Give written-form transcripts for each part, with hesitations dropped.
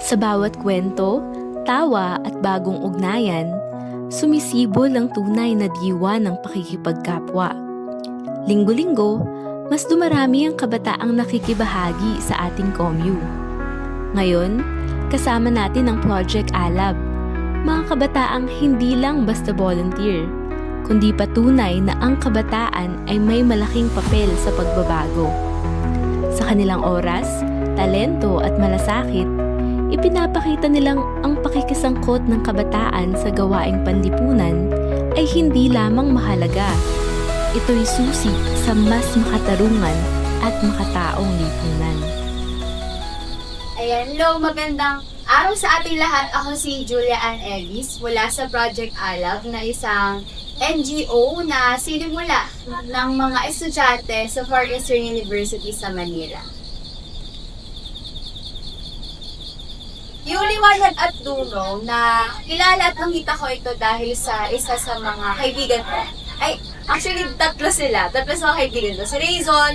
Sa bawat kwento, tawa at bagong ugnayan, sumisibol ang tunay na diwa ng pakikipagkapwa. Linggo-linggo, mas dumarami ang kabataang nakikibahagi sa ating komyu. Ngayon, kasama natin ang Project Alab, mga kabataang hindi lang basta volunteer, kundi patunay na ang kabataan ay may malaking papel sa pagbabago. Sa kanilang oras, talento at malasakit, ipinapakita nilang ang pakikisangkot ng kabataan sa gawaing panlipunan ay hindi lamang mahalaga. Ito'y susi sa mas makatarungan at makataong lipunan. Ayan, hello, magandang araw sa ating lahat. Ako si Julia Ann Ellis mula sa Project Alab na isang NGO na sinimula ng mga estudyante sa Far Eastern University sa Manila. Yung liwanag at dunong na kilala at nakita ko ito dahil sa isa sa mga kaibigan ko. Ay, actually, tatlo sila. Tatlo sa mga kaibigan ko. Si Raison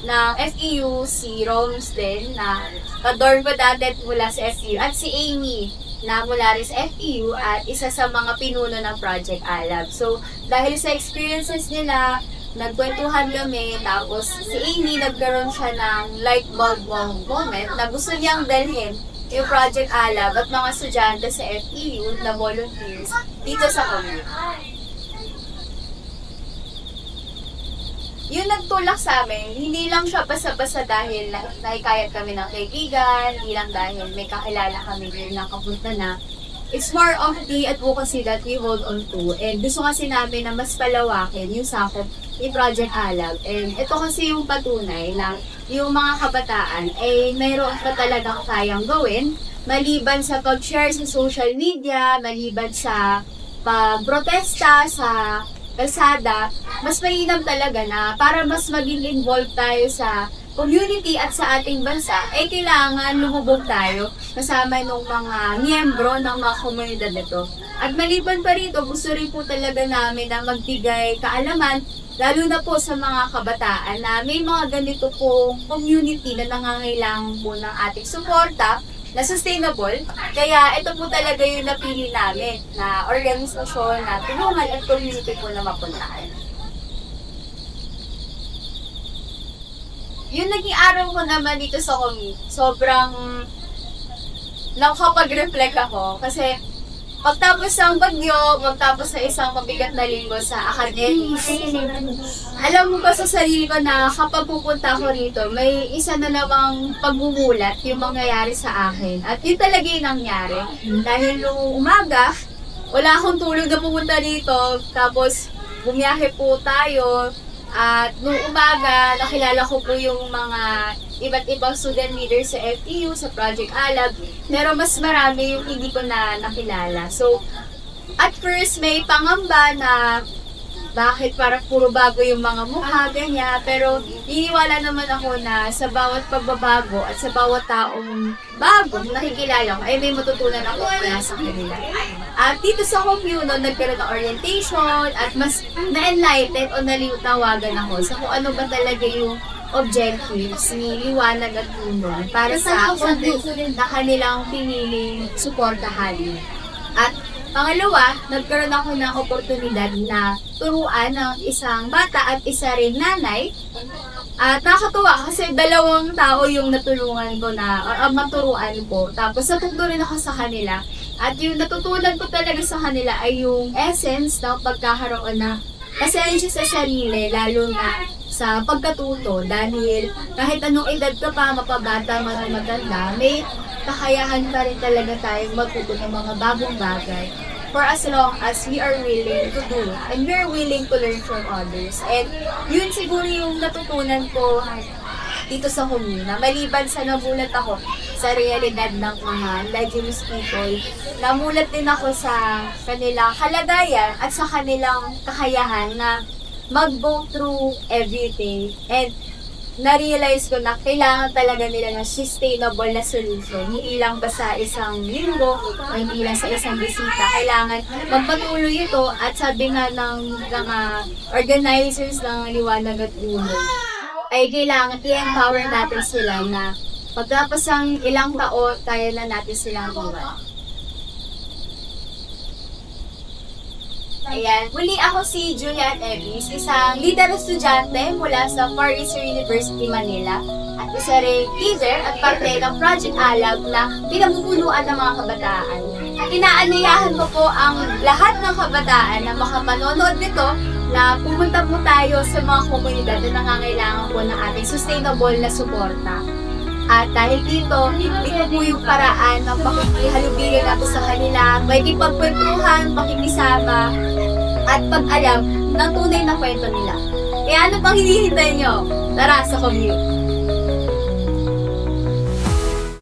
ng FEU, si Roms din na ka-dorm ko dati mula sa FEU, at si Amy na mula rin sa FEU at isa sa mga pinuno ng Project Alab. So, dahil sa experiences nila, nagkwentuhan kami, tapos si Amy nagkaroon siya ng light bulb moment na gusto niyang dalhin yung Project Alab at mga estudyante sa FEU na volunteers dito sa community. Yung nagtulak sa amin, hindi lang siya basta-basta dahil nakikayat kami ng kaibigan, hindi lang dahil may kakilala kami din na kapunta na. It's more of the advocacy that we hold on to. And gusto kasi namin na mas palawakin yung sakop ni Project Alab. And ito kasi yung patunay na yung mga kabataan ay mayroon pa talagang kayang gawin maliban sa pag-share sa social media, maliban sa pag-protesta sa kalsada. Mas mainam talaga na para mas maging involved tayo sa community at sa ating bansa, eh kailangan lumubog tayo kasama ng mga miyembro ng mga komunidad nito. At maliban pa rito, gusto rin po talaga namin na magbigay kaalaman, lalo na po sa mga kabataan na may mga ganito pong community na nangangailangan po ng ating suporta na sustainable. Kaya ito po talaga yung napili namin na organisasyon na tulungan at community po na mapuntahan. Yung naging araw ko naman dito sa community, sobrang nakapag-reflect ako kasi pagtapos ng bagyo, pagtapos sa isang mabigat na linggo sa academics, alam mo ba sa sarili ko na kapag pupunta ako rito, may isa na namang pagmumulat yung mangyayari sa akin. At yun talaga yung nangyari. Dahil nung umaga, wala akong tulog na pupunta dito, tapos bumiyahe po tayo. At nung umaga, nakilala ko po yung mga iba't ibang student leaders sa FEU, sa Project Alab. Pero mas marami yung hindi ko na nakilala. So, at first may pangamba na bakit parang puro bago yung mga mukha, ganyan. Pero iniwala naman ako na sa bawat pagbabago at sa bawat taong bago nakikilala ko, ay may matutunan ako mula sa kanila. At dito sa Community, nagkaroon ng orientation at mas na-enlighten o naliwtawagan ako sa kung ano ba talaga yung objectives ni Liwanag at Tulong para sa na kanilang piniling suportahan. At pangalawa, nagkaroon ako ng oportunidad na turuan ng isang bata at isa rin nanay. At nakakatuwa kasi dalawang tao yung natulungan ko na maturuan ko. Tapos natuto rin ako sa kanila. At yung natutunan ko talaga sa kanila ay yung essence ng pagkakaroon na pasensya sa sarili, lalo na sa pagkatuto. Dahil kahit anong edad ka pa, mapabata, matanda, may kakayahan pa rin talaga tayong matuto ng mga bagong bagay for as long as we are willing to do and we are willing to learn from others. And yun siguro yung natutunan ko dito sa Humina. Maliban sa namulat ako sa realidad ng mga indigenous people, namulat din ako sa kanilang kalagayan at sa kanilang kakayahan na mag-go through everything. And na-realize ko na kailangan talaga nila ng sustainable na solution. Hindi lang basta isang linggo o hindi lang sa isang bisita. Kailangan magpatuloy ito at sabi nga ng mga organizers ng Liwanag at Tulong ay kailangan i-empower natin sila na Pagtapos ng ilang taon, kaya na natin silang iwan. Ayan. Muli ako si Julian Evis, isang leader estudyante mula sa Far Eastern University, Manila. At isa rin leader at parte ng Project Alab na pinabubunuan ng mga kabataan. At inaanyayahan ko po ang lahat ng kabataan na makapanonood nito na pumunta po tayo sa mga komunidad na nangangailangan po ng ating sustainable na suporta. At dahil dito po yung paraan ng pakikihalubilo natin sa kanila, may ipagkwentuhan, makikisama, at pag-alam ng tunay na kwento nila. Kaya ano pang hinihintay nyo? Tara sa commute!